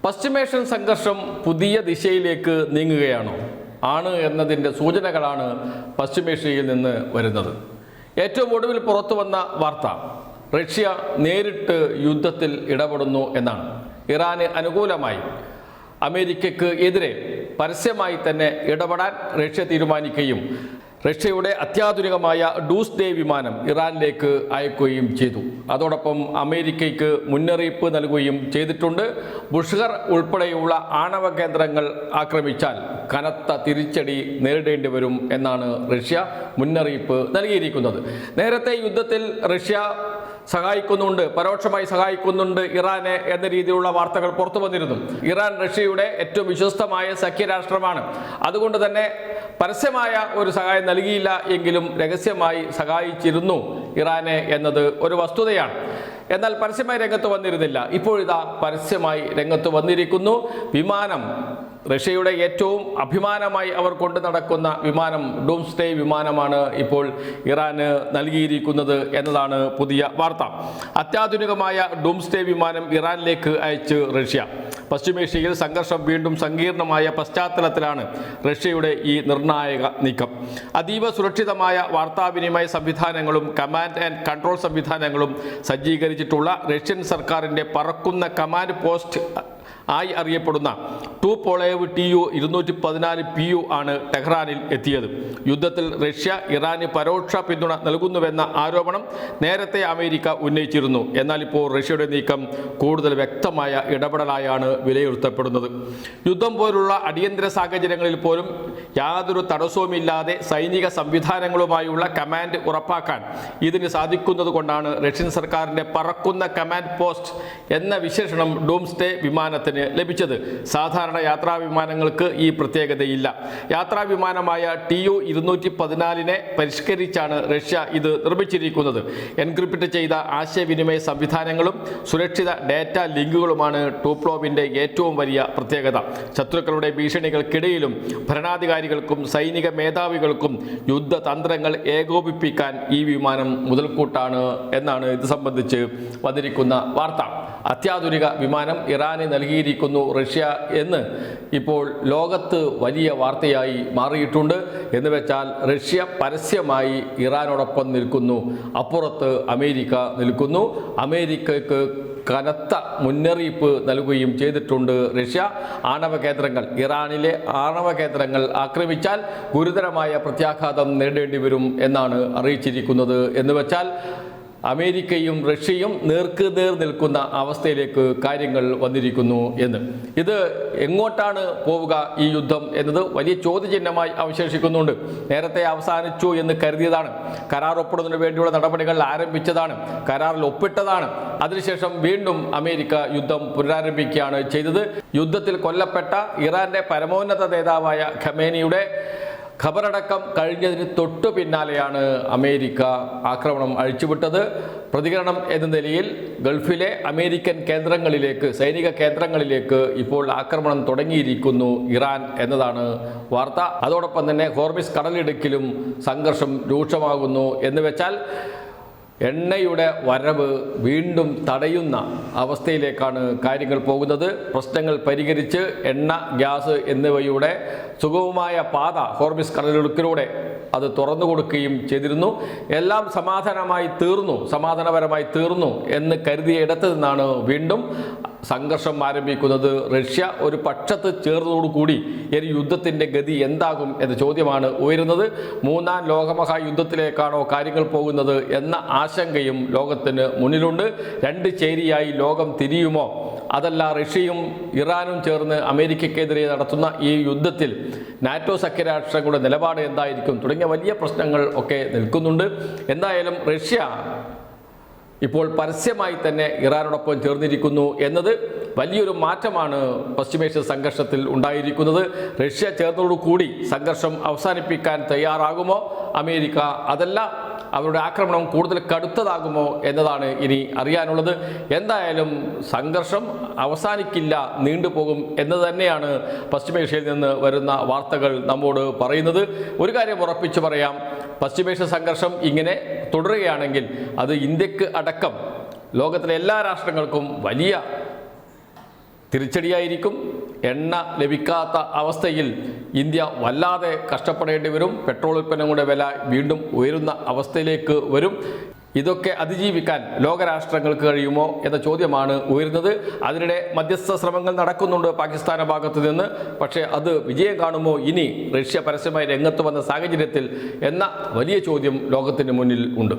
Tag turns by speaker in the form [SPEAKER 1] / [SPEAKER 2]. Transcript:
[SPEAKER 1] പശ്ചിമേഷ്യൻ സംഘർഷം പുതിയ ദിശയിലേക്ക് നീങ്ങുകയാണോ? ആണ് എന്നതിൻ്റെ സൂചനകളാണ് പശ്ചിമേഷ്യയിൽ നിന്ന് വരുന്നത്. ഏറ്റവും ഒടുവിൽ പുറത്തു വന്ന വാർത്ത റഷ്യ നേരിട്ട് യുദ്ധത്തിൽ ഇടപെടുന്നു എന്നാണ്. ഇറാന് അനുകൂലമായി അമേരിക്കയ്ക്ക് എതിരെ പരസ്യമായി തന്നെ ഇടപെടാൻ റഷ്യ തീരുമാനിക്കുകയും റഷ്യയുടെ അത്യാധുനികമായ ഡൂസ്ഡേ വിമാനം ഇറാനിലേക്ക് അയക്കുകയും ചെയ്തു. അതോടൊപ്പം അമേരിക്കയ്ക്ക് മുന്നറിയിപ്പ് നൽകുകയും ചെയ്തിട്ടുണ്ട്. ബുഷ്ഹർ ഉൾപ്പെടെയുള്ള ആണവ കേന്ദ്രങ്ങൾ ആക്രമിച്ചാൽ കനത്ത തിരിച്ചടി നേരിടേണ്ടി വരും എന്നാണ് റഷ്യ മുന്നറിയിപ്പ് നൽകിയിരിക്കുന്നത്. നേരത്തെ യുദ്ധത്തിൽ റഷ്യ സഹായിക്കുന്നുണ്ട്, പരോക്ഷമായി സഹായിക്കുന്നുണ്ട് ഇറാനെ എന്ന രീതിയിലുള്ള വാർത്തകൾ പുറത്തു വന്നിരുന്നു. ഇറാൻ റഷ്യയുടെ ഏറ്റവും വിശ്വസ്തമായ സഖ്യരാഷ്ട്രമാണ്. അതുകൊണ്ട് തന്നെ പരസ്യമായ ഒരു സഹായം നൽകിയില്ല എങ്കിലും രഹസ്യമായി സഹായിച്ചിരുന്നു ഇറാനെ എന്നത് ഒരു വസ്തുതയാണ്. എന്നാൽ പരസ്യമായി രംഗത്ത് വന്നിരുന്നില്ല. ഇപ്പോഴിതാ പരസ്യമായി രംഗത്ത് വന്നിരിക്കുന്നു. വിമാനം, റഷ്യയുടെ ഏറ്റവും അഭിമാനമായി അവർ കൊണ്ടു നടക്കുന്ന വിമാനം, ഡൂംസ്ഡേ വിമാനമാണ് ഇപ്പോൾ ഇറാന് നൽകിയിരിക്കുന്നത് എന്നതാണ് പുതിയ വാർത്ത. അത്യാധുനികമായ ഡൂംസ്ഡേ വിമാനം ഇറാനിലേക്ക് അയച്ച് റഷ്യ. പശ്ചിമേഷ്യയിൽ സംഘർഷം വീണ്ടും സങ്കീർണമായ പശ്ചാത്തലത്തിലാണ് റഷ്യയുടെ ഈ നിർണായക നീക്കം. അതീവ സുരക്ഷിതമായ വാർത്താവിനിമയ സംവിധാനങ്ങളും കമാൻഡ് ആൻഡ് കൺട്രോൾ സംവിധാനങ്ങളും സജ്ജീകരിച്ചിട്ടുള്ള റഷ്യൻ സർക്കാരിൻ്റെ പറക്കുന്ന കമാൻഡ് പോസ്റ്റ് ആയി അറിയപ്പെടുന്ന ടുപോളേവ് Tu-214PU ആണ് ടെഹ്റാനിൽ എത്തിയത്. യുദ്ധത്തിൽ റഷ്യ ഇറാന് പരോക്ഷ പിന്തുണ നൽകുന്നുവെന്ന ആരോപണം നേരത്തെ അമേരിക്ക ഉന്നയിച്ചിരുന്നു. എന്നാൽ ഇപ്പോൾ റഷ്യയുടെ നീക്കം കൂടുതൽ വ്യക്തമായ ഇടപെടലായാണ് വിലയിരുത്തപ്പെടുന്നത്. യുദ്ധം പോലുള്ള അടിയന്തര സാഹചര്യങ്ങളിൽ പോലും യാതൊരു തടസ്സവുമില്ലാതെ സൈനിക സംവിധാനങ്ങളുമായുള്ള കമാൻഡ് ഉറപ്പാക്കാൻ ഇതിന് സാധിക്കുന്നത് കൊണ്ടാണ് റഷ്യൻ സർക്കാരിൻ്റെ പറക്കുന്ന കമാൻഡ് പോസ്റ്റ് എന്ന വിശേഷണം ഡൂംസ്ഡേ വിമാനത്തിന് ലഭിച്ചത്. സാധാരണ യാത്രാ വിമാനങ്ങൾക്ക് ഈ പ്രത്യേകതയില്ല. യാത്രാ വിമാനമായ Tu-214 പരിഷ്കരിച്ചാണ് റഷ്യ ഇത് നിർമ്മിച്ചിരിക്കുന്നത്. എൻക്രിപ്റ്റ് ചെയ്ത ആശയവിനിമയ സംവിധാനങ്ങളും സുരക്ഷിത ഡാറ്റ ലിങ്കുകളുമാണ് ടുപോളേവിൻ്റെ ഏറ്റവും വലിയ പ്രത്യേകത. ശത്രുക്കളുടെ ഭീഷണികൾക്കിടയിലും ഭരണാധികാരികൾക്കും സൈനിക മേധാവികൾക്കും യുദ്ധതന്ത്രങ്ങൾ ഏകോപിപ്പിക്കാൻ ഈ വിമാനം മുതൽക്കൂട്ടാണ് എന്നാണ് ഇത് സംബന്ധിച്ച് വന്നിരിക്കുന്ന വാർത്ത. അത്യാധുനിക വിമാനം ഇറാന് നൽകിയിരിക്കുന്നു റഷ്യ എന്ന് ഇപ്പോൾ ലോകത്ത് വലിയ വാർത്തയായി മാറിയിട്ടുണ്ട്. എന്ന് വെച്ചാൽ റഷ്യ പരസ്യമായി ഇറാനോടൊപ്പം നിൽക്കുന്നു, അപ്പുറത്ത് അമേരിക്ക നിൽക്കുന്നു. അമേരിക്കയ്ക്ക് കനത്ത മുന്നറിയിപ്പ് നൽകുകയും ചെയ്തിട്ടുണ്ട് റഷ്യ. ആണവ കേന്ദ്രങ്ങൾ, ഇറാനിലെ ആണവ കേന്ദ്രങ്ങൾ ആക്രമിച്ചാൽ ഗുരുതരമായ പ്രത്യാഘാതം നേരിടേണ്ടി വരും എന്നാണ് അറിയിച്ചിരിക്കുന്നത്. എന്ന് വെച്ചാൽ അമേരിക്കയും റഷ്യയും നേർക്കുനേർ നിൽക്കുന്ന അവസ്ഥയിലേക്ക് കാര്യങ്ങൾ വന്നിരിക്കുന്നു എന്ന്. ഇത് എങ്ങോട്ടാണ് പോവുക ഈ യുദ്ധം എന്നത് വലിയ ചോദ്യചിഹ്നമായി അവശേഷിക്കുന്നുണ്ട്. നേരത്തെ അവസാനിച്ചു എന്ന് കരുതിയതാണ്. കരാർ ഒപ്പിടുന്നതിന് വേണ്ടിയുള്ള നടപടികൾ ആരംഭിച്ചതാണ്, കരാറിൽ ഒപ്പിട്ടതാണ്. അതിനുശേഷം വീണ്ടും അമേരിക്ക യുദ്ധം പുനരാരംഭിക്കുകയാണ് ചെയ്തത്. യുദ്ധത്തിൽ കൊല്ലപ്പെട്ട ഇറാന്റെ പരമോന്നത നേതാവായ ഖമേനിയുടെ ഖബറടക്കം കഴിഞ്ഞതിന് തൊട്ടു പിന്നാലെയാണ് അമേരിക്ക ആക്രമണം അഴിച്ചുവിട്ടത്. പ്രതികരണം എന്ന നിലയിൽ ഗൾഫിലെ അമേരിക്കൻ കേന്ദ്രങ്ങളിലേക്ക്, സൈനിക കേന്ദ്രങ്ങളിലേക്ക് ഇപ്പോൾ ആക്രമണം തുടങ്ങിയിരിക്കുന്നു ഇറാൻ എന്നതാണ് വാർത്ത. അതോടൊപ്പം തന്നെ ഹോർമിസ് കടലിടുക്കിലും സംഘർഷം രൂക്ഷമാകുന്നു. എന്ന് വെച്ചാൽ എണ്ണയുടെ വരവ് വീണ്ടും തടയുന്ന അവസ്ഥയിലേക്കാണ് കാര്യങ്ങൾ പോകുന്നത്. പ്രശ്നങ്ങൾ പരിഹരിച്ച് എണ്ണ, ഗ്യാസ് എന്നിവയുടെ സുഗമമായ പാത ഹോർമിസ് കടലിടുക്കിലൂടെ അത് തുറന്നു കൊടുക്കുകയും ചെയ്തിരുന്നു. എല്ലാം സമാധാനപരമായി തീർന്നു എന്ന് കരുതിയ ഇടത്ത് നിന്നാണ് വീണ്ടും സംഘർഷം ആരംഭിക്കുന്നത്. റഷ്യ ഒരു പക്ഷത്ത് ചേർന്നതോടുകൂടി ഈ യുദ്ധത്തിൻ്റെ ഗതി എന്താകും എന്ന ചോദ്യമാണ് ഉയരുന്നത്. മൂന്നാം ലോകമഹായുദ്ധത്തിലേക്കാണോ കാര്യങ്ങൾ പോകുന്നത് എന്ന ആശങ്കയും ലോകത്തിന് മുന്നിലുണ്ട്. രണ്ട് ചേരിയായി ലോകം തിരിയുമോ? അതല്ല റഷ്യയും ഇറാനും ചേർന്ന് അമേരിക്കയ്ക്കെതിരെ നടത്തുന്ന ഈ യുദ്ധത്തിൽ നാറ്റോ സഖ്യരാഷ്ട്രങ്ങളുടെ നിലപാട് എന്തായിരിക്കും തുടങ്ങിയ വലിയ പ്രശ്നങ്ങൾ ഒക്കെ നിൽക്കുന്നുണ്ട്. എന്തായാലും റഷ്യ ഇപ്പോൾ പരസ്യമായി തന്നെ ഇറാനോടൊപ്പം ചേർന്നിരിക്കുന്നു എന്നത് വലിയൊരു മാറ്റമാണ് പശ്ചിമേഷ്യൻ സംഘർഷത്തിൽ ഉണ്ടായിരിക്കുന്നത്. റഷ്യ ചേർന്നതോടുകൂടി സംഘർഷം അവസാനിപ്പിക്കാൻ തയ്യാറാകുമോ അമേരിക്ക? അതല്ല അവരുടെ ആക്രമണം കൂടുതൽ കടുത്തതാകുമോ എന്നതാണ് ഇനി അറിയാനുള്ളത്. എന്തായാലും സംഘർഷം അവസാനിക്കില്ല, നീണ്ടുപോകും എന്ന് തന്നെയാണ് പശ്ചിമേഷ്യയിൽ നിന്ന് വരുന്ന വാർത്തകൾ നമ്മോട് പറയുന്നത്. ഒരു കാര്യം ഉറപ്പിച്ചു പറയാം, പശ്ചിമേഷ്യ സംഘർഷം ഇങ്ങനെ തുടരുകയാണെങ്കിൽ അത് ഇന്ത്യക്ക് അടക്കം ലോകത്തിലെ എല്ലാ രാഷ്ട്രങ്ങൾക്കും വലിയ തിരിച്ചടിയായിരിക്കും. എണ്ണ ലഭിക്കാത്ത അവസ്ഥയിൽ ഇന്ത്യ വല്ലാതെ കഷ്ടപ്പെടേണ്ടി വരും. പെട്രോൾ ഉൽപ്പന്നങ്ങളുടെ വില വീണ്ടും ഉയരുന്ന അവസ്ഥയിലേക്ക് വരും. ഇതൊക്കെ അതിജീവിക്കാൻ ലോകരാഷ്ട്രങ്ങൾക്ക് കഴിയുമോ എന്ന ചോദ്യമാണ് ഉയരുന്നത്. അതിനിടെ മധ്യസ്ഥ ശ്രമങ്ങൾ നടക്കുന്നുണ്ട് പാകിസ്ഥാന്റെ ഭാഗത്തു നിന്ന്. പക്ഷേ അത് വിജയം കാണുമോ ഇനി റഷ്യ പരസ്യമായി രംഗത്ത് വന്ന സാഹചര്യത്തിൽ എന്ന വലിയ ചോദ്യം ലോകത്തിന് മുന്നിൽ ഉണ്ട്.